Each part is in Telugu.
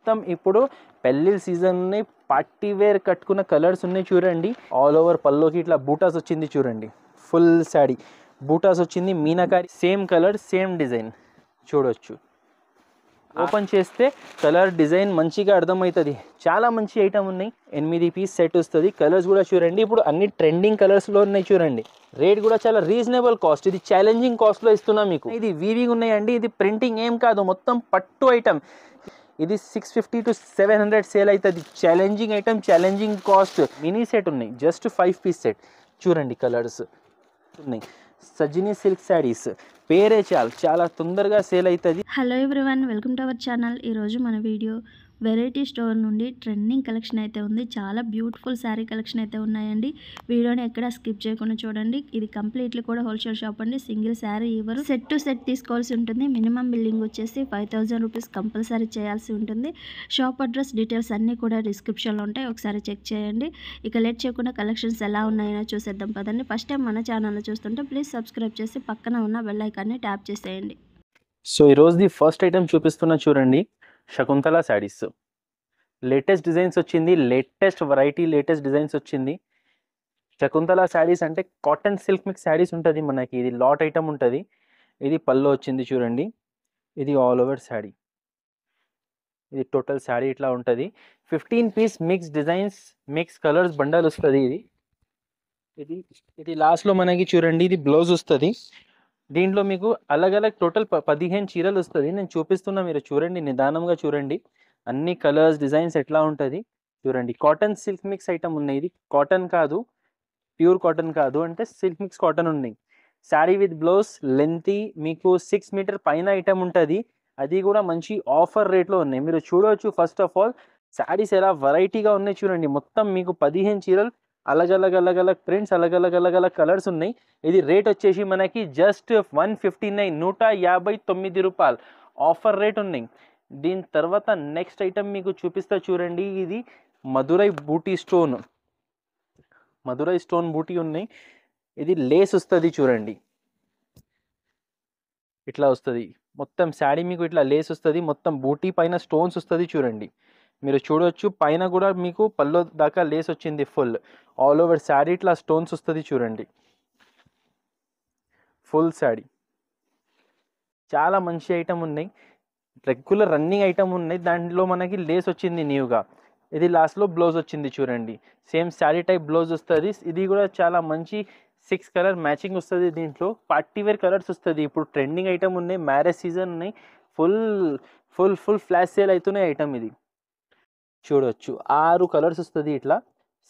మొత్తం ఇప్పుడు పెళ్ళిళ్ళ సీజన్ ఉన్నాయి, పార్టీ వేర్ కట్టుకున్న కలర్స్ ఉన్నాయి చూడండి. ఆల్ ఓవర్ పల్లోకి ఇట్లా బూటాస్ వచ్చింది చూడండి, ఫుల్ శాడీ బూటాస్ వచ్చింది, meenakari same colour same design చూడొచ్చు. ఓపెన్ చేస్తే కలర్ డిజైన్ మంచిగా అర్థమవుతుంది. చాలా మంచి ఐటమ్ ఉన్నాయి. 8 పీస్ సెట్ వస్తుంది. కలర్స్ కూడా చూడండి, ఇప్పుడు అన్ని ట్రెండింగ్ కలర్స్లో ఉన్నాయి చూడండి. రేట్ కూడా చాలా రీజనబుల్ కాస్ట్, ఇది ఛాలెంజింగ్ కాస్ట్లో ఇస్తున్నా మీకు. ఇది వీవింగ్ ఉన్నాయండి, ఇది ప్రింటింగ్ ఏం కాదు, మొత్తం పట్టు ఐటమ్. ఇది 650 to 700 సేల్ అవుతుంది. Challenging item, challenging cost. Mini set ఉన్నాయి, జస్ట్ 5 పీస్ సెట్ చూడండి. కలర్స్ ఉన్నాయి. సజిని సిల్క్ శారీస్ పేరే చాలా తొందరగా సేల్ అవుతుంది. Hello everyone, welcome to our channel. ఈరోజు మన వీడియో వెరైటీ స్టోర్ నుండి ట్రెండింగ్ కలెక్షన్ అయితే ఉంది. చాలా బ్యూటిఫుల్ శారీ కలెక్షన్ అయితే ఉన్నాయండి. వీడియోని ఎక్కడ స్కిప్ చేయకుండా చూడండి. ఇది కంప్లీట్లీ కూడా హోల్సేల్ షాప్ అండి. సింగిల్ శారీ ఇవ్వరు, సెట్ టు సెట్ తీసుకోవాల్సి ఉంటుంది. మినిమం బిల్లింగ్ వచ్చేసి 5000 రూపీస్ కంపల్సరీ చేయాల్సి ఉంటుంది. షాప్ అడ్రస్ డీటెయిల్స్ అన్నీ కూడా డిస్క్రిప్షన్లో ఉంటాయి, ఒకసారి చెక్ చేయండి. ఇక లేట్ చేయకుండా కలెక్షన్స్ ఎలా ఉన్నాయో చూసేద్దాం పదండి. ఫస్ట్ టైం మన ఛానల్ చూస్తుంటే ప్లీజ్ సబ్స్క్రైబ్ చేసి పక్కన ఉన్న బెల్ ఐకాన్ని ట్యాప్ చేసేయండి. సో ఈరోజుది ఫస్ట్ ఐటమ్ చూపిస్తున్నా చూడండి, శకుంతల శారీస్. లేటెస్ట్ డిజైన్స్ వచ్చింది, లేటెస్ట్ వెరైటీ, లేటెస్ట్ డిజైన్స్ వచ్చింది. శకుంతల శారీస్ అంటే కాటన్ సిల్క్ మిక్స్ శారీస్ ఉంటుంది మనకి. ఇది లాట్ ఐటమ్ ఉంటుంది. ఇది పల్లో వచ్చింది చూడండి, ఇది ఆల్ ఓవర్ శారీ. ఇది టోటల్ శారీ ఇట్లా ఉంటుంది. 15 piece mix designs, mix colours bundle వస్తుంది. ఇది ఇది లాస్ట్లో మనకి చూడండి, ఇది బ్లౌజ్ వస్తుంది. దీంట్లో మీకు అలగ్ టోటల్ 15 చీరలు వస్తుంది. నేను చూపిస్తున్నా, మీరు చూడండి, నిదానంగా చూడండి. అన్ని కలర్స్ డిజైన్స్ ఎట్లా ఉంటుంది చూడండి. కాటన్ సిల్క్ మిక్స్ ఐటమ్ ఉన్నాయి. ఇది కాటన్ కాదు, ప్యూర్ కాటన్ కాదు, అంటే సిల్క్ మిక్స్ కాటన్ ఉన్నాయి. శారీ విత్ బ్లౌజ్ లెంతీ, మీకు 6 మీటర్ పైన ఐటమ్ ఉంటుంది. అది కూడా మంచి ఆఫర్ రేట్లో ఉన్నాయి. మీరు చూడవచ్చు. ఫస్ట్ ఆఫ్ ఆల్ శారీస్ ఎలా వెరైటీగా ఉన్నాయి చూడండి. మొత్తం మీకు 15 చీరలు, అలగ్ ప్రింట్స్, అలగ్ కలర్స్ ఉన్నాయి. ఇది రేట్ వచ్చేసి మనకి జస్ట్ 159, 159 రూపాయలు ఆఫర్ రేట్ ఉన్నాయి. దీని తర్వాత నెక్స్ట్ ఐటమ్ మీకు చూపిస్తా చూడండి. ఇది మధురై బూటీ స్టోన్, మధురై స్టోన్ బూటీ ఉన్నాయి. ఇది లేస్ వస్తుంది చూడండి, ఇట్లా వస్తుంది. మొత్తం శారీ మీకు ఇట్లా లేస్ వస్తుంది, మొత్తం బూటీ పైన స్టోన్స్ వస్తుంది చూడండి. మీరు చూడవచ్చు, పైన కూడా మీకు పల్లో దాకా లేస్ వచ్చింది. ఫుల్ ఆల్ ఓవర్ శారీ ఇట్లా స్టోన్స్ వస్తుంది చూడండి. ఫుల్ శారీ చాలా మంచి ఐటమ్ ఉన్నాయి. రెగ్యులర్ రన్నింగ్ ఐటమ్ ఉన్నాయి. దాంట్లో మనకి లేస్ వచ్చింది న్యూగా. ఇది లాస్ట్లో బ్లౌజ్ వచ్చింది చూడండి. సేమ్ శారీ టైప్ బ్లౌజ్ వస్తుంది. ఇది కూడా చాలా మంచి 6 కలర్ మ్యాచింగ్ వస్తుంది. దీంట్లో పార్టీ వేర్ కలర్స్ వస్తుంది. ఇప్పుడు ట్రెండింగ్ ఐటమ్ ఉన్నాయి, మ్యారేజ్ సీజన్ ఉన్నాయి. Full full full flash sale అవుతున్నాయి ఐటమ్. ఇది చూడవచ్చు, 6 కలర్స్ వస్తుంది. ఇట్లా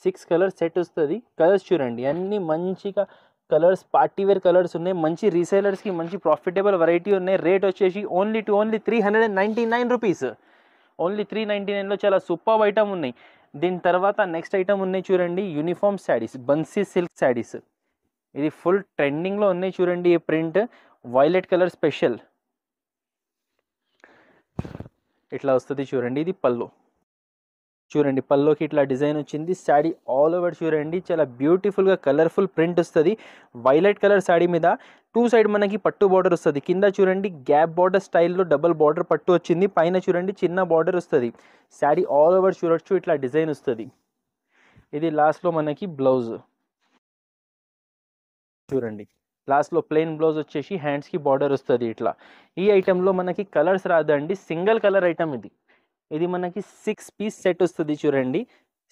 6 కలర్ సెట్ వస్తుంది. కలర్స్ చూడండి, అన్ని మంచిగా కలర్స్, పార్టీ వేర్ కలర్స్ ఉన్నాయి. మంచి రీసేలర్స్కి మంచి ప్రాఫిటబుల్ వెరైటీ ఉన్నాయి. రేట్ వచ్చేసి ఓన్లీ 399 రూపీస్. ఓన్లీ 399లో చాలా సూపర్ ఐటమ్ ఉన్నాయి. దీని తర్వాత నెక్స్ట్ ఐటమ్ ఉన్నాయి చూడండి, యూనిఫామ్ శారీస్, బన్సీ సిల్క్ శారీస్. ఇది ఫుల్ ట్రెండింగ్లో ఉన్నాయి చూడండి. ఈ ప్రింట్ వైలెట్ కలర్ స్పెషల్ ఇట్లా వస్తుంది చూడండి. ఇది పల్లో చూడండి, పల్లోకి ఇట్లా డిజైన్ వచ్చింది. శారీ ఆల్ ఓవర్ చూడండి, చాలా బ్యూటిఫుల్గా కలర్ఫుల్ ప్రింట్ వస్తుంది. వైలెట్ కలర్ శారీ మీద 2 సైడ్ మనకి పట్టు బార్డర్ వస్తుంది. కింద చూడండి గ్యాప్ బార్డర్ స్టైల్లో డబుల్ బార్డర్ పట్టు వచ్చింది. పైన చూడండి చిన్న బార్డర్ వస్తుంది. శారీ ఆల్ ఓవర్ చూడొచ్చు, ఇట్లా డిజైన్ వస్తుంది. ఇది లాస్ట్లో మనకి బ్లౌజ్ చూడండి. లాస్ట్లో ప్లెయిన్ బ్లౌజ్ వచ్చేసి హ్యాండ్స్కి బార్డర్ వస్తుంది ఇట్లా. ఈ ఐటెంలో మనకి కలర్స్ రాదండి, సింగిల్ కలర్ ఐటమ్ ఇది. ఇది మనకి 6 పీస్ సెట్ వస్తుంది చూడండి.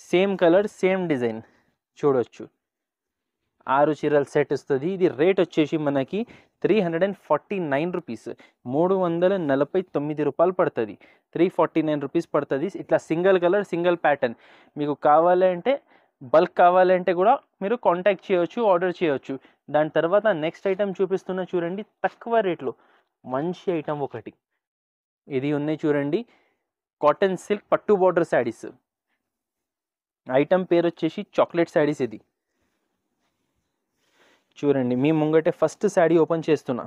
సేమ్ కలర్ సేమ్ డిజైన్ చూడొచ్చు. 6 చీరల సెట్ వస్తుంది. ఇది రేట్ వచ్చేసి మనకి 349 రూపీస్, 349 రూపాయలు పడుతుంది. 349 రూపీస్ పడుతుంది. ఇట్లా సింగిల్ కలర్ సింగిల్ ప్యాటర్న్. మీకు కావాలంటే బల్క్ కావాలంటే కూడా మీరు కాంటాక్ట్ చేయవచ్చు, ఆర్డర్ చేయవచ్చు. దాని తర్వాత నెక్స్ట్ ఐటమ్ చూపిస్తున్నా చూడండి, తక్కువ రేట్లో మంచి ఐటమ్ ఒకటి. ఇది ఉన్నాయి చూడండి, కాటన్ సిల్క్ పట్టు బార్డర్ శారీస్. ఐటమ్ పేరు వచ్చేసి చాక్లెట్ శారీస్. ఇది చూడండి, మీ ముంగటే ఫస్ట్ శారీ ఓపెన్ చేస్తున్నా.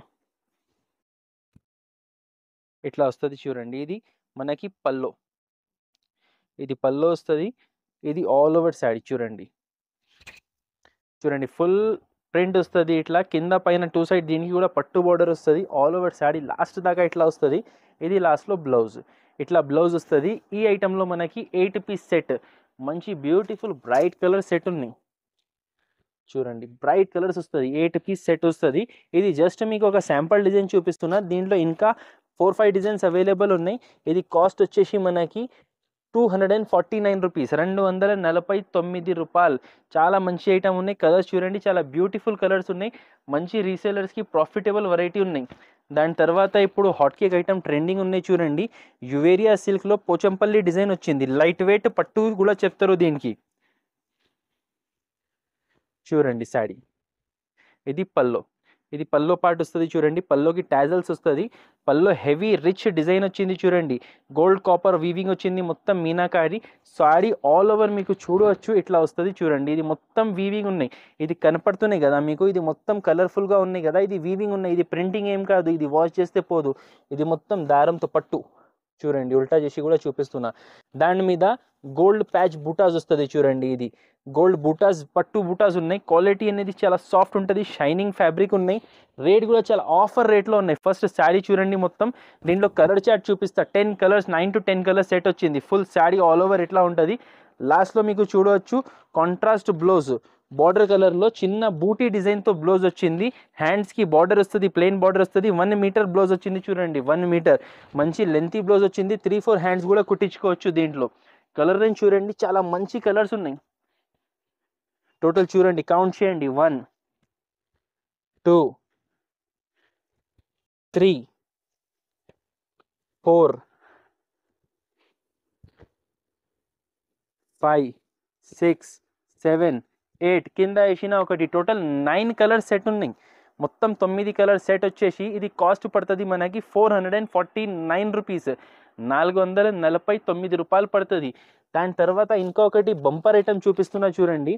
ఇట్లా వస్తుంది చూడండి. ఇది మనకి పల్లో, ఇది పల్లో వస్తుంది. ఇది ఆల్ ఓవర్ శారీ చూడండి. చూడండి ఫుల్ ప్రింట్ వస్తుంది. ఇట్లా కింద పైన 2 సైడ్ దీనికి కూడా పట్టు బార్డర్ వస్తుంది. ఆల్ ఓవర్ శారీ లాస్ట్ దాకా ఇట్లా వస్తుంది. ఇది లాస్ట్లో బ్లౌజ్. ఇట్లా బ్లౌజ్ వస్తుంది. ఈ ఐటెంలో మనకి 8 పీస్ సెట్, మంచి బ్యూటిఫుల్ బ్రైట్ కలర్ సెట్ ఉన్నాయి చూడండి. బ్రైట్ కలర్స్ వస్తుంది, 8 పీస్ సెట్ వస్తుంది. ఇది జస్ట్ మీకు ఒక శాంపుల్ డిజైన్ చూపిస్తున్నా, దీంట్లో ఇంకా 4-5 డిజైన్స్ అవైలబుల్ ఉన్నాయి. ఇది కాస్ట్ వచ్చేసి మనకి 249 రూపీస్, 249 రూపాయలు. చాలా మంచి ఐటమ్ ఉన్నాయి. కలర్స్ చూడండి, చాలా బ్యూటిఫుల్ కలర్స్ ఉన్నాయి. మంచి రీసేలర్స్కి ప్రాఫిటబుల్ వెరైటీ ఉన్నాయి. దాని తర్వాత ఇప్పుడు హాట్ కేక్ ఐటమ్ ట్రెండింగ్ ఉన్నాయి చూడండి. యువేరియా సిల్క్లో పోచంపల్లి డిజైన్ వచ్చింది, లైట్ వెయిట్ పట్టు కూడా చెప్తారు దీనికి. చూడండి శారీ, ఇది పల్లో, ఇది పల్లో పార్ట్ వస్తుంది చూడండి. పల్లోకి టాజల్స్ వస్తుంది. పల్లో హెవీ రిచ్ డిజైన్ వచ్చింది చూడండి. గోల్డ్ కాపర్ వీవింగ్ వచ్చింది, మొత్తం మీనాకారి. సారీ ఆల్ ఓవర్ మీకు చూడవచ్చు, ఇట్లా వస్తుంది చూడండి. ఇది మొత్తం వీవింగ్ ఉన్నాయి, ఇది కనపడుతున్నాయి కదా మీకు, ఇది మొత్తం కలర్ఫుల్గా ఉన్నాయి కదా, ఇది వీవింగ్ ఉన్నాయి. ఇది ప్రింటింగ్ ఏం కాదు, ఇది వాష్ చేస్తే పోదు. ఇది మొత్తం దారంతో పట్టు చూడండి, ఉల్టా చేసి కూడా చూపిస్తున్నా. దాని మీద గోల్డ్ ప్యాచ్ బూటాస్ వస్తుంది చూడండి. ఇది గోల్డ్ బూటాస్, పట్టు బూటాస్ ఉన్నాయి. క్వాలిటీ అనేది చాలా సాఫ్ట్ ఉంటుంది, షైనింగ్ ఫ్యాబ్రిక్ ఉన్నాయి. రేట్ కూడా చాలా ఆఫర్ రేట్లో ఉన్నాయి. ఫస్ట్ శారీ చూడండి మొత్తం, దీంట్లో కలర్ చార్ట్ చూపిస్తా. 10 కలర్స్, 9 to 10 కలర్స్ సెట్ వచ్చింది. ఫుల్ శారీ ఆల్ ఓవర్ ఇట్లా ఉంటుంది. లాస్ట్లో మీకు చూడవచ్చు కాంట్రాస్ట్ బ్లౌజ్, బార్డర్ కలర్లో చిన్న బూటీ డిజైన్తో బ్లౌజ్ వచ్చింది. హ్యాండ్స్కి బార్డర్ వస్తుంది, ప్లెయిన్ బార్డర్ వస్తుంది. 1 మీటర్ బ్లౌజ్ వచ్చింది చూడండి, 1 మీటర్. మంచి లెంతీ బ్లౌజ్ వచ్చింది. 3-4 హ్యాండ్స్ కూడా కుట్టించుకోవచ్చు దీంట్లో. కలర్ రేంజ్ చూడండి, చాలా మంచి కలర్స్ ఉన్నాయి. టోటల్ చూడండి, కౌంట్ చేయండి. 1, 2, 3, 4, 5, 6, 7, 8 కింద వేసిన ఒకటి, టోటల్ 9 కలర్ సెట్ ఉన్నాయి. మొత్తం 9 కలర్ సెట్ వచ్చేసి ఇది కాస్ట్ పడుతుంది మనకి 449 రూపీస్, 449 రూపాయలు పడుతుంది. దాని తర్వాత ఇంకొకటి బంపర్ ఐటమ్ చూపిస్తున్నా చూడండి.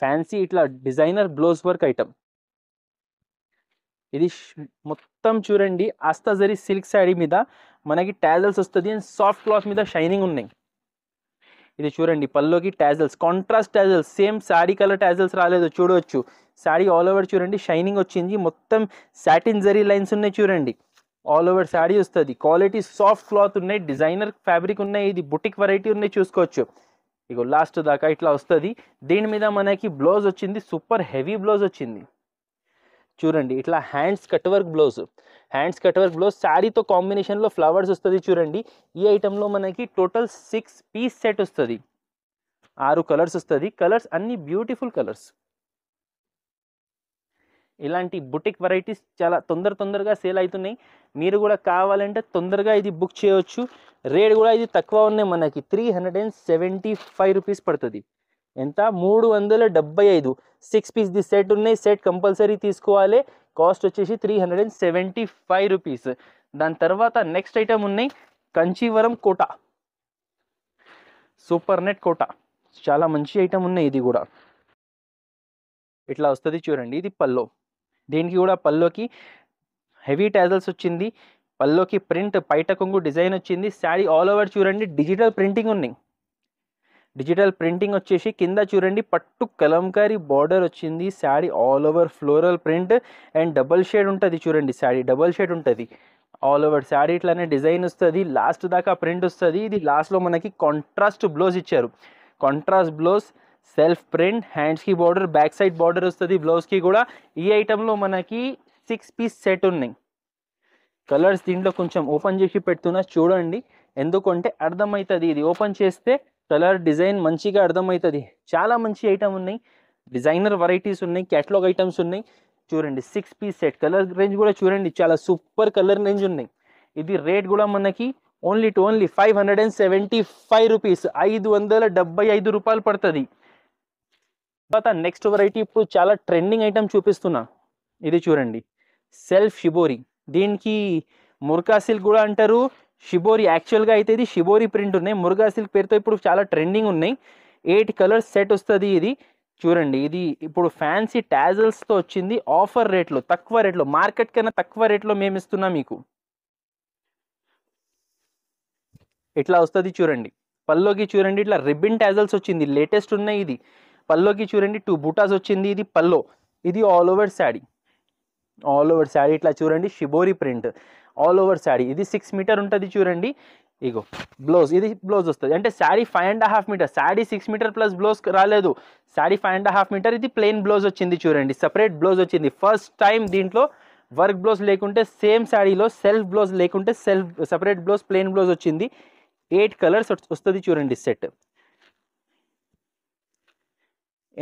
ఫ్యాన్సీ ఇట్లా డిజైనర్ బ్లౌజ్ వర్క్ ఐటమ్. ఇది మొత్తం చూడండి, ఆస్తాజరీ సిల్క్ శారీ మీద మనకి టాజల్స్ వస్తుంది అండ్ సాఫ్ట్ క్లాత్ మీద షైనింగ్ ఉన్నాయి. ఇది చూడండి, పల్లోకి tassels, contrast tassels, same sari colour tassels రాలేదు చూడవచ్చు. శారీ ఆల్ ఓవర్ చూడండి షైనింగ్ వచ్చింది. మొత్తం సాటిన్ జరీ లైన్స్ ఉన్నాయి చూడండి. ఆల్ ఓవర్ శారీ వస్తుంది. క్వాలిటీ సాఫ్ట్ క్లాత్ ఉన్నాయి, డిజైనర్ ఫ్యాబ్రిక్ ఉన్నాయి. ఇది బుటిక్ వెరైటీ ఉన్నాయి చూసుకోవచ్చు. ఇగో లాస్ట్ దాకా ఇట్లా వస్తుంది. దీని మీద మనకి బ్లౌజ్ వచ్చింది, సూపర్ హెవీ బ్లౌజ్ వచ్చింది చూడండి. ఇట్లా hands cut work blouse, hands cut work blouse శారీతో కాంబినేషన్లో ఫ్లవర్స్ వస్తుంది చూడండి. ఈ ఐటెంలో మనకి టోటల్ 6 పీస్ సెట్ వస్తుంది. 6 కలర్స్ వస్తుంది. కలర్స్ అన్ని బ్యూటిఫుల్ కలర్స్. ఇలాంటి బుటిక్ వెరైటీస్ చాలా తొందరగా సేల్ అవుతున్నాయి. మీరు కూడా కావాలంటే తొందరగా ఇది బుక్ చేయవచ్చు. రేట్ కూడా ఇది తక్కువ ఉన్నాయి, మనకి 375 రూపీస్ పడుతుంది. ఎంత? 375. 6 పీస్ ది సెట్ ఉన్నాయి. సెట్ కంపల్సరీ తీసుకోవాలి. కాస్ట్ వచ్చేసి 375 రూపీస్. దాని తర్వాత నెక్స్ట్ ఐటమ్ ఉన్నాయి కంచీవరం కోట, సూపర్ నెట్ కోట. చాలా మంచి ఐటమ్ ఉన్నాయి. ఇది కూడా ఇట్లా వస్తుంది చూడండి. ఇది పల్లో, దీనికి కూడా పల్లోకి హెవీ టాజల్స్ వచ్చింది. పల్లోకి ప్రింట్ పైట కొంగు డిజైన్ వచ్చింది. శారీ ఆల్ ఓవర్ చూడండి డిజిటల్ ప్రింటింగ్ ఉన్నాయి. డిజిటల్ ప్రింటింగ్ వచ్చేసి కింద చూడండి పట్టు కలంకారీ బార్డర్ వచ్చింది. Sari all over floral print and double shade ఉంటుంది చూడండి. శారీ డబల్ షేడ్ ఉంటుంది ఆల్ ఓవర్. శారీ ఇట్లానే డిజైన్ వస్తుంది, లాస్ట్ దాకా ప్రింట్ వస్తుంది. ఇది లాస్ట్లో మనకి కాంట్రాస్ట్ బ్లౌజ్ ఇచ్చారు. కాంట్రాస్ట్ బ్లౌజ్, సెల్ఫ్ ప్రింట్, హ్యాండ్స్కి బార్డర్, బ్యాక్ సైడ్ బార్డర్ వస్తుంది బ్లౌజ్కి కూడా. ఈ ఐటెంలో మనకి 6 పీస్ సెట్ ఉన్నాయి. కలర్స్ దీంట్లో కొంచెం ఓపెన్ చేసి పెడుతున్నా చూడండి, ఎందుకంటే అర్థమవుతుంది. ఇది ఓపెన్ చేస్తే కలర్ డిజైన్ మంచిగా అర్థమవుతుంది. చాలా మంచి ఐటమ్ ఉన్నాయి, డిజైనర్ వెరైటీస్ ఉన్నాయి, క్యాటలాగ్ ఐటమ్స్ ఉన్నాయి చూడండి. 6 పీస్ సెట్. కలర్ రేంజ్ కూడా చూడండి, చాలా సూపర్ కలర్ రేంజ్ ఉన్నాయి. ఇది రేట్ కూడా మనకి ఓన్లీ 575 రూపీస్, 575 రూపాయలు పడుతుంది. తర్వాత నెక్స్ట్ వెరైటీ ఇప్పుడు చాలా ట్రెండింగ్ ఐటమ్ చూపిస్తున్నా. ఇది చూడండి, సెల్ఫ్ షిబోరి. దీనికి ముర్గా సిల్క్ కూడా అంటారు, షిబోరి. యాక్చువల్గా అయితే ఇది షిబోరి ప్రింట్ ఉన్నాయి. ముర్గా సిల్క్ పేరుతో ఇప్పుడు చాలా ట్రెండింగ్ ఉన్నాయి. 8 కలర్స్ సెట్ వస్తుంది. ఇది చూడండి, ఇది ఇప్పుడు ఫ్యాన్సీ టాజల్స్తో వచ్చింది. ఆఫర్ రేట్లో, తక్కువ రేట్లో, మార్కెట్ కన్నా తక్కువ రేట్లో మేము ఇస్తున్నాం మీకు. ఇట్లా వస్తుంది చూడండి. పల్లోకి చూడండి ఇట్లా రిబ్బన్ టాజల్స్ వచ్చింది, లేటెస్ట్ ఉన్నాయి. ఇది పల్లోకి చూడండి 2 బూటాస్ వచ్చింది. ఇది పల్లో. ఇది all over sari, all over sari ఇట్లా చూడండి shibori print all over sari. ఇది 6 మీటర్ ఉంటుంది చూడండి. ఇగో బ్లౌజ్, ఇది బ్లౌజ్ వస్తుంది. అంటే sari 5.5 metre, sari 6 metre plus blouse రాలేదు. శారీ 5.5 మీటర్, ఇది ప్లెయిన్ బ్లౌజ్ వచ్చింది చూడండి, సపరేట్ బ్లౌజ్ వచ్చింది. ఫస్ట్ టైం దీంట్లో వర్క్ బ్లౌజ్ లేకుంటే, సేమ్ శారీలో సెల్ఫ్ బ్లౌజ్ లేకుంటే self separate blouse plain blouse వచ్చింది. 8 కలర్స్ వస్తుంది చూడండి సెట్.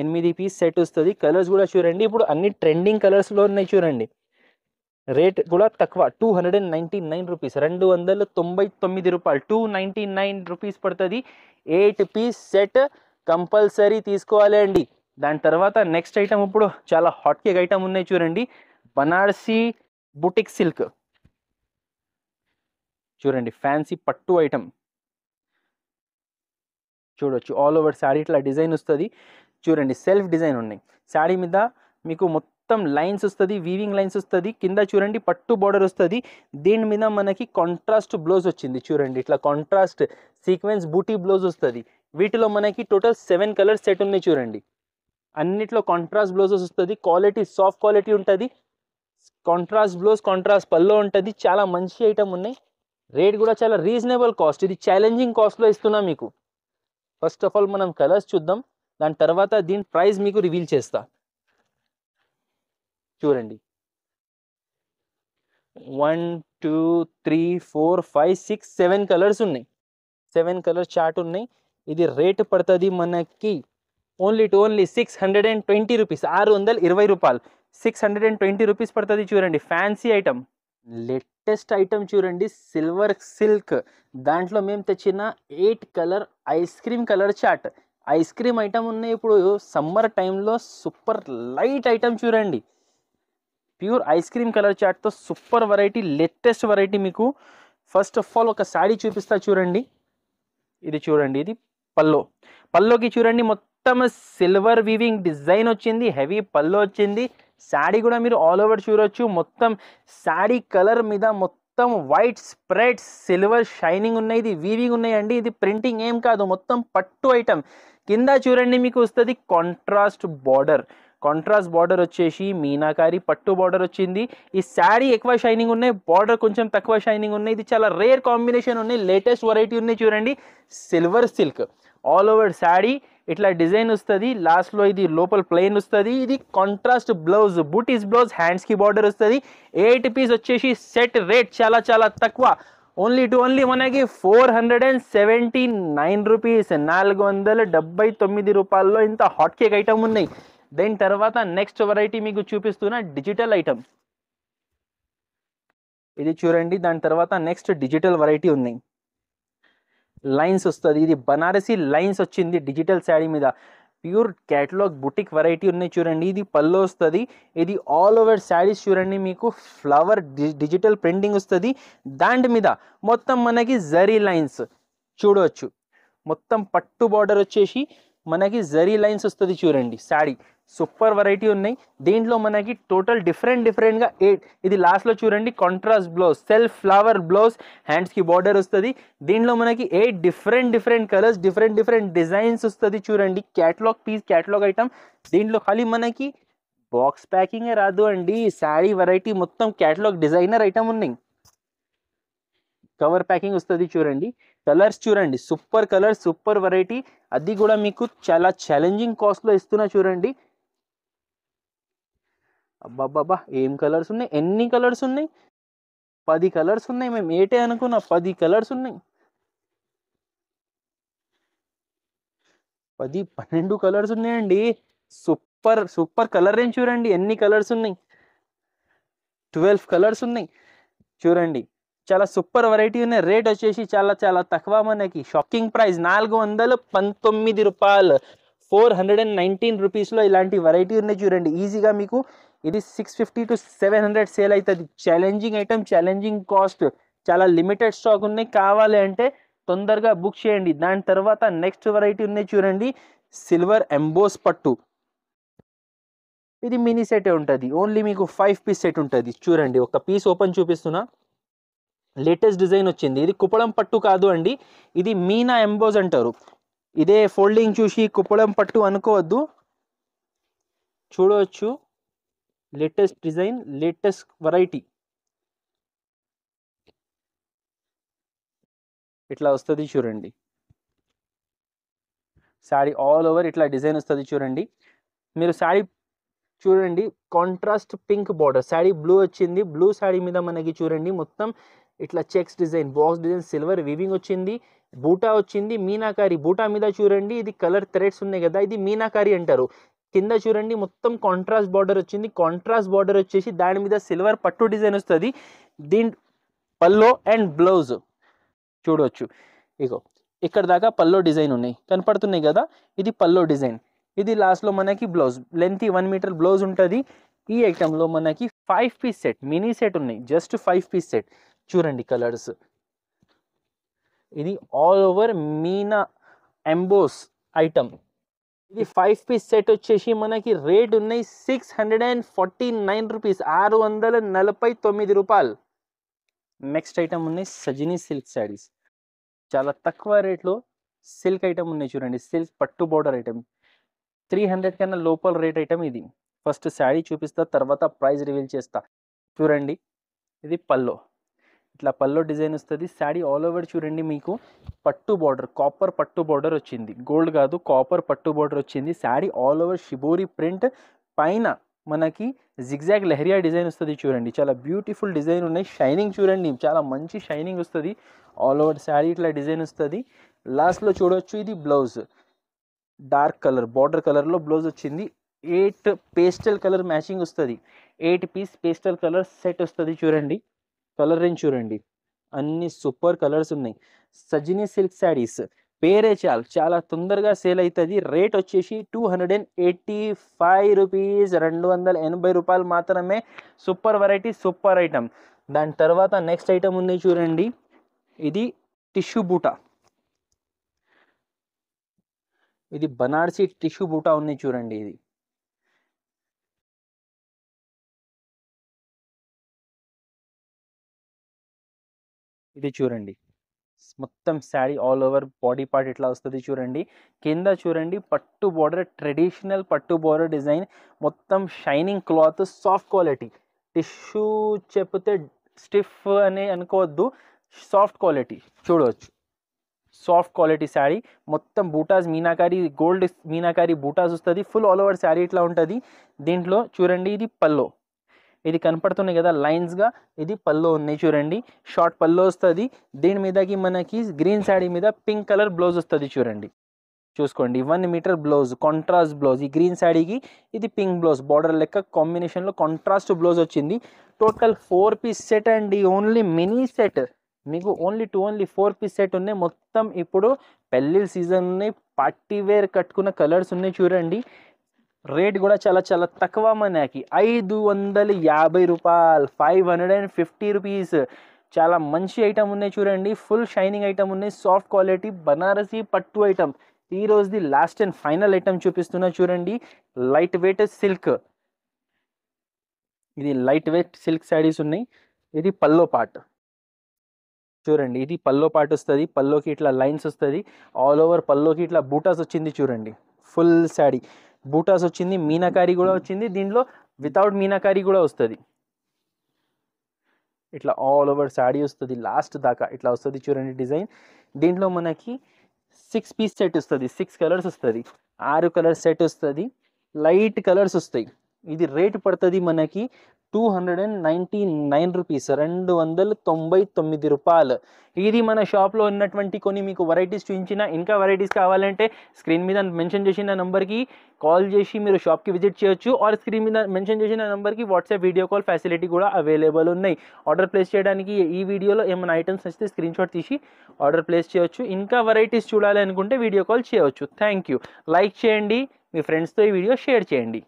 8 పీస్ సెట్ వస్తుంది. కలర్స్ కూడా చూడండి, ఇప్పుడు అన్ని ట్రెండింగ్ కలర్స్లో ఉన్నాయి చూడండి. రేట్ కూడా తక్కువ, 299 రూపీస్, 299 రూపాయలు, 299 రూపీస్ పడుతుంది. 8 పీస్ సెట్ కంపల్సరీ తీసుకోవాలి అండి. దాని తర్వాత నెక్స్ట్ ఐటమ్ ఇప్పుడు చాలా హాట్ కేక్ ఐటమ్ ఉన్నాయి చూడండి. బనారసి బుటిక్ సిల్క్ చూడండి, ఫ్యాన్సీ పట్టు ఐటమ్ చూడొచ్చు. ఆల్ ఓవర్ శారీ ఇట్లా డిజైన్ వస్తుంది చూడండి, సెల్ఫ్ డిజైన్ ఉన్నాయి. శారీ మీద మీకు మొత్తం లైన్స్ వస్తుంది, వీవింగ్ లైన్స్ వస్తుంది. కింద చూడండి పట్టు బార్డర్ వస్తుంది. దీని మీద మనకి కాంట్రాస్ట్ బ్లౌజ్ వచ్చింది చూడండి, ఇట్లా కాంట్రాస్ట్ సీక్వెన్స్ బూటీ బ్లౌజ్ వస్తుంది. వీటిలో మనకి టోటల్ 7 కలర్స్ సెట్ ఉన్నాయి చూడండి. అన్నిట్లో కాంట్రాస్ట్ బ్లౌజెస్ వస్తుంది. క్వాలిటీ సాఫ్ట్ క్వాలిటీ ఉంటుంది. కాంట్రాస్ట్ బ్లౌజ్, కాంట్రాస్ట్ పల్లో ఉంటుంది. చాలా మంచి ఐటమ్ ఉన్నాయి. రేట్ కూడా చాలా రీజనబుల్ కాస్ట్. ఇది ఛాలెంజింగ్ కాస్ట్లో ఇస్తున్నా మీకు. ఫస్ట్ ఆఫ్ ఆల్ మనం కలర్స్ చూద్దాం, దాని తర్వాత దీని ప్రైస్ మీకు రివీల్ చేస్తా. చూడండి 1 2 3 4 5 6 7 కలర్స్ ఉన్నాయి. 7 కలర్ చార్ట్ ఉన్నాయి. ఇది రేట్ పడుతుంది మనకి ఓన్లీ 620 రూపీస్, 620 రూపాయలు, 620 రూపీస్ పడుతుంది చూడండి. ఫ్యాన్సీ ఐటమ్, లేటెస్ట్ ఐటమ్ చూడండి, సిల్వర్ సిల్క్. దాంట్లో మేము తెచ్చిన 8 colour ice cream colour chart. Ice cream item ఉన్నాయి. ఇప్పుడు సమ్మర్ టైంలో సూపర్ లైట్ ఐటమ్ చూడండి, ప్యూర్ ఐస్ క్రీమ్ కలర్ చార్ట్తో సూపర్ వెరైటీ, లేటెస్ట్ వెరైటీ మీకు. ఫస్ట్ ఆఫ్ ఆల్ ఒక శారీ చూపిస్తా చూడండి. ఇది చూడండి, ఇది పల్లోకి చూడండి మొత్తం సిల్వర్ వీవింగ్ డిజైన్ వచ్చింది, హెవీ పల్లో వచ్చింది. శారీ కూడా మీరు ఆల్ ఓవర్ చూడొచ్చు. మొత్తం శారీ కలర్ మీద మొత్తం వైట్ స్ప్రెడ్ సిల్వర్ షైనింగ్ ఉన్నాయి. ఇది వీవింగ్ ఉన్నాయండి, ఇది ప్రింటింగ్ ఏం కాదు, మొత్తం పట్టు ఐటమ్. కింద చూడండి మీకు వస్తుంది కాంట్రాస్ట్ బార్డర్. కాంట్రాస్ట్ బార్డర్ వచ్చేసి మీనాకారి పట్టు బార్డర్ వచ్చింది. ఈ శారీ ఎక్కువ షైనింగ్ ఉన్నాయి, బార్డర్ కొంచెం తక్కువ షైనింగ్ ఉన్నాయి. ఇది చాలా రేర్ కాంబినేషన్ ఉన్నాయి, లేటెస్ట్ వెరైటీ ఉన్నాయి చూడండి. Silver silk all over sari ఇట్లా డిజైన్ వస్తుంది. లాస్ట్లో ఇది లోపల ప్లెయిన్ వస్తుంది. ఇది కాంట్రాస్ట్ బ్లౌజ్, బూటీస్ బ్లౌజ్, హ్యాండ్స్కి బార్డర్ వస్తుంది. 8 పీస్ వచ్చేసి సెట్. రేట్ చాలా చాలా తక్కువ, ఓన్లీ మనకి 479 రూపీస్, 479 రూపాయల్లో ఇంత హాట్ కేక్ ఐటమ్ ఉన్నాయి. దాని తర్వాత నెక్స్ట్ వెరైటీ మీకు చూపిస్తున్న డిజిటల్ ఐటమ్. ఇది చూడండి, దాని తర్వాత నెక్స్ట్ డిజిటల్ వెరైటీ ఉన్నాయి. లైన్స్ వస్తుంది, ఇది బనారసి లైన్స్ వచ్చింది డిజిటల్ శారీ మీద. ప్యూర్ క్యాటలాగ్ బుటిక్ వెరైటీ ఉన్నాయి చూడండి. ఇది పల్లో వస్తుంది. ఇది ఆల్ ఓవర్ శారీస్ చూడండి, మీకు ఫ్లవర్ డిజిటల్ ప్రింటింగ్ వస్తుంది. దాని మీద మొత్తం మనకి జరీ లైన్స్ చూడవచ్చు. మొత్తం పట్టు బార్డర్ వచ్చేసి మనకి జరీ లైన్స్ వస్తుంది చూడండి. శారీ సూపర్ వెరైటీ ఉన్నాయి. దీంట్లో మనకి టోటల్ డిఫరెంట్గా 8. ఇది లాస్ట్లో చూడండి contrast blouse, self flower blouse, హ్యాండ్స్కి బార్డర్ వస్తుంది. దీంట్లో మనకి 8 డిఫరెంట్ కలర్స్, డిఫరెంట్ డిజైన్స్ వస్తుంది చూడండి. Catalogue piece, catalogue item. దీంట్లో ఖాళీ మనకి బాక్స్ ప్యాకింగే రాదు అండి. శారీ వెరైటీ మొత్తం క్యాటలాగ్ డిజైనర్ ఐటమ్ ఉన్నాయి. కవర్ ప్యాకింగ్ వస్తుంది చూడండి. కలర్స్ చూడండి, సూపర్ కలర్, సూపర్ వెరైటీ. అది కూడా మీకు చాలా ఛాలెంజింగ్ కాస్ట్లో ఇస్తున్నా చూడండి. అబ్బాబ్బాబ్బా ఏం కలర్స్ ఉన్నాయి, ఎన్ని కలర్స్ ఉన్నాయి, 10 కలర్స్ ఉన్నాయి. మేము ఏటే అనుకున్నా 10 కలర్స్ ఉన్నాయి, 10-12 కలర్స్ ఉన్నాయండి. సూపర్ కలర్ రేంజ్ చూడండి, ఎన్ని కలర్స్ ఉన్నాయి, 12 కలర్స్ ఉన్నాయి చూడండి. చాలా సూపర్ వెరైటీ ఉన్నాయి. రేట్ వచ్చేసి చాలా చాలా తక్కువ, మనకి షాకింగ్ ప్రైస్ 419 రూపాయలు, 419 రూపీస్లో ఇలాంటి వెరైటీ ఉన్నాయి చూడండి. ఈజీగా మీకు ఇది 650 to 700 సేల్ అవుతుంది. Challenging item, challenging cost. చాలా లిమిటెడ్ స్టాక్ ఉన్నాయి, కావాలి అంటే తొందరగా బుక్ చేయండి. దాని తర్వాత నెక్స్ట్ వెరైటీ ఉన్నాయి చూడండి, సిల్వర్ ఎంబోస్ పట్టు. ఇది మినీ సెట్ ఉంటుంది, ఓన్లీ మీకు 5 పీస్ సెట్ ఉంటుంది చూడండి. ఒక పీస్ ఓపెన్ చూపిస్తున్నా. లేటెస్ట్ డిజైన్ వచ్చింది. ఇది కుప్పడం పట్టు కాదు అండి, ఇది మీనా ఎంబోస్ అంటారు. ఇదే ఫోల్డింగ్ చూసి కుప్పడం పట్టు అనుకోవద్దు. చూడవచ్చు, లేటెస్ట్ డిజైన్, లేటెస్ట్ వెరైటీ. ఇట్లా వస్తుంది చూడండి. శారీ ఆల్ ఓవర్ ఇట్లా డిజైన్ వస్తుంది చూడండి. మీరు శారీ చూడండి, contrast pink border, sari blue వచ్చింది. బ్లూ శారీ మీద మనకి చూడండి మొత్తం ఇట్లా checks design, box design, silver weaving వచ్చింది. బూటా వచ్చింది, మీనాకారి బూటా మీద చూడండి. ఇది కలర్ థ్రెడ్స్ ఉన్నాయి కదా, ఇది మీనాకారి అంటారు. కింద చూడండి మొత్తం కాంట్రాస్ట్ బార్డర్ వచ్చింది. కాంట్రాస్ట్ బార్డర్ వచ్చేసి దాని మీద సిల్వర్ పట్టు డిజైన్ వస్తుంది. దీని పల్లో అండ్ బ్లౌజ్ చూడవచ్చు. ఇగో ఇక్కడ దాకా పల్లో డిజైన్ ఉన్నాయి, కనపడుతున్నాయి కదా, ఇది పల్లో డిజైన్. ఇది లాస్ట్లో మనకి బ్లౌజ్, లెంత్ 1 మీటర్ బ్లౌజ్ ఉంటుంది. ఈ ఐటెంలో మనకి 5 పీస్ సెట్, మినీ సెట్ ఉన్నాయి, జస్ట్ 5 పీస్ సెట్. చూడండి కలర్స్. ఇది all over Meena emboss item. ఇది 5 పీస్ సెట్ వచ్చేసి మనకి రేట్ ఉన్నాయి 649 రూపీస్, 649 రూపాయలు. నెక్స్ట్ ఐటమ్ ఉన్నాయి సజినీ సిల్క్ శారీస్. చాలా తక్కువ రేట్లో సిల్క్ ఐటమ్ ఉన్నాయి చూడండి. సిల్క్ పట్టు బోర్డర్ ఐటమ్ 300 కన్నా లోపల రేట్ ఐటమ్ ఇది. ఫస్ట్ శారీ చూపిస్తా, తర్వాత ప్రైస్ రివీల్ చేస్తా. చూడండి ఇది పల్లో, ఇట్లా పల్లో డిజైన్ వస్తుంది. శారీ ఆల్ ఓవర్ చూడండి మీకు పట్టు బార్డర్, కాపర్ పట్టు బార్డర్ వచ్చింది, గోల్డ్ కాదు కాపర్ పట్టు బార్డర్ వచ్చింది. Sari all over shibori print, పైన మనకి జిగ్జాగ్ లెహరియా డిజైన్ వస్తుంది చూడండి. చాలా బ్యూటిఫుల్ డిజైన్ ఉన్నాయి. షైనింగ్ చూడండి, చాలా మంచి షైనింగ్ వస్తుంది. ఆల్ ఓవర్ శారీ ఇట్లా డిజైన్ వస్తుంది. లాస్ట్లో చూడవచ్చు ఇది బ్లౌజ్, డార్క్ కలర్ బార్డర్ కలర్లో బ్లౌజ్ వచ్చింది. 8 పేస్టల్ కలర్ మ్యాచింగ్ వస్తుంది. 8 పీస్ పేస్టల్ కలర్ సెట్ వస్తుంది చూడండి. కలర్ రేంజ్ చూడండి, అన్ని సూపర్ కలర్స్ ఉన్నాయి. సజినీ సిల్క్ శారీస్ పేరే చాలా తొందరగా సేల్ అవుతుంది. రేట్ వచ్చేసి 285 రూపీస్, 280 రూపాయలు మాత్రమే. Super variety, super item. దాని తర్వాత నెక్స్ట్ ఐటమ్ ఉన్నాయి చూడండి. ఇది టిష్యూ బూటా, ఇది బనారసి టిష్యూ బూటా ఉన్నాయి చూడండి. ఇది చూడండి మొత్తం sari all over body part ఇట్లా వస్తుంది చూడండి. కింద చూడండి పట్టు బార్డర్, ట్రెడిషనల్ పట్టు బార్డర్ డిజైన్, మొత్తం shining cloth, soft quality. Tissue చెప్తే స్టిఫ్ అని అనుకోవద్దు, సాఫ్ట్ క్వాలిటీ చూడవచ్చు. సాఫ్ట్ క్వాలిటీ శారీ, మొత్తం బూటాస్ మీనాకారి, గోల్డ్ మీనాకారి బూటాస్ వస్తుంది. ఫుల్ ఆల్ ఓవర్ శారీ ఇట్లా ఉంటుంది. దీంట్లో చూడండి ఇది పల్లో, ఇది కనపడుతున్నాయి కదా లైన్స్గా, ఇది పల్లో ఉన్నాయి చూడండి. షార్ట్ పల్లో వస్తుంది. దీని మీదకి మనకి గ్రీన్ శారీ మీద పింక్ కలర్ బ్లౌజ్ వస్తుంది చూడండి. చూసుకోండి 1 మీటర్ బ్లౌజ్, కాంట్రాస్ట్ బ్లౌజ్. ఈ గ్రీన్ శారీకి ఇది పింక్ బ్లౌజ్, బార్డర్ లెక్క కాంబినేషన్లో కాంట్రాస్ట్ బ్లౌజ్ వచ్చింది. టోటల్ 4 పీస్ సెట్ అండి, ఓన్లీ మినీ సెట్. మీకు ఓన్లీ 4 పీస్ సెట్ ఉన్నాయి. మొత్తం ఇప్పుడు పెళ్ళిళ్ళ సీజన్ ఉన్నాయి, పార్టీ వేర్ కట్టుకున్న కలర్స్ ఉన్నాయి చూడండి. రేట్ కూడా చాలా తక్కువ, మనకి 550 రూపాయలు, 550 రూపీస్. చాలా మంచి ఐటమ్ ఉన్నాయి చూడండి. ఫుల్ షైనింగ్ ఐటమ్ ఉన్నాయి, సాఫ్ట్ క్వాలిటీ బనారసి పట్టు ఐటమ్. ఈ రోజుది లాస్ట్ అండ్ ఫైనల్ ఐటమ్ చూపిస్తున్నా చూడండి. లైట్ వెయిట్ సిల్క్, ఇది లైట్ వెయిట్ సిల్క్ శారీస్ ఉన్నాయి. ఇది పల్లో పార్ట్ చూడండి, ఇది పల్లో పార్ట్ వస్తుంది. పల్లోకి ఇట్లా లైన్స్ వస్తుంది. ఆల్ ఓవర్ పల్లోకి ఇట్లా బూటాస్ వచ్చింది చూడండి. ఫుల్ శారీ బూటాస్ వచ్చింది, మీనాకారి కూడా వచ్చింది. దీంట్లో వితౌట్ మీనాకారి కూడా వస్తుంది. ఇట్లా ఆల్ ఓవర్ శారీ వస్తుంది, లాస్ట్ దాకా ఇట్లా వస్తుంది చూడండి డిజైన్. దీంట్లో మనకి 6 పీస్ సెట్ వస్తుంది, 6 కలర్స్ వస్తుంది, 6 కలర్ సెట్ వస్తుంది. లైట్ కలర్స్ వస్తాయి. ఇది రేట్ పడుతుంది మనకి 299 రూపీస్, 299 రూపాయలు. ఇది మన షాప్లో ఉన్నటువంటి కొన్ని మీకు వెరైటీస్ చూపించిన. ఇంకా వెరైటీస్ కావాలంటే స్క్రీన్ మీద మెన్షన్ చేసిన నెంబర్కి కాల్ చేసి మీరు షాప్కి విజిట్ చేయొచ్చు. ఆర్ స్క్రీన్ మీద మెన్షన్ చేసిన నెంబర్కి వాట్సాప్ వీడియో కాల్ ఫెసిలిటీ కూడా అవైలబుల్ ఉన్నాయి. ఆర్డర్ ప్లేస్ చేయడానికి ఈ వీడియోలో ఏమైనా ఐటమ్స్ వస్తే స్క్రీన్ షాట్ తీసి ఆర్డర్ ప్లేస్ చేయొచ్చు. ఇంకా వెరైటీస్ చూడాలి అనుకుంటే వీడియో కాల్ చేయవచ్చు. Thank you. లైక్ చేయండి, మీ ఫ్రెండ్స్తో ఈ వీడియో షేర్ చేయండి.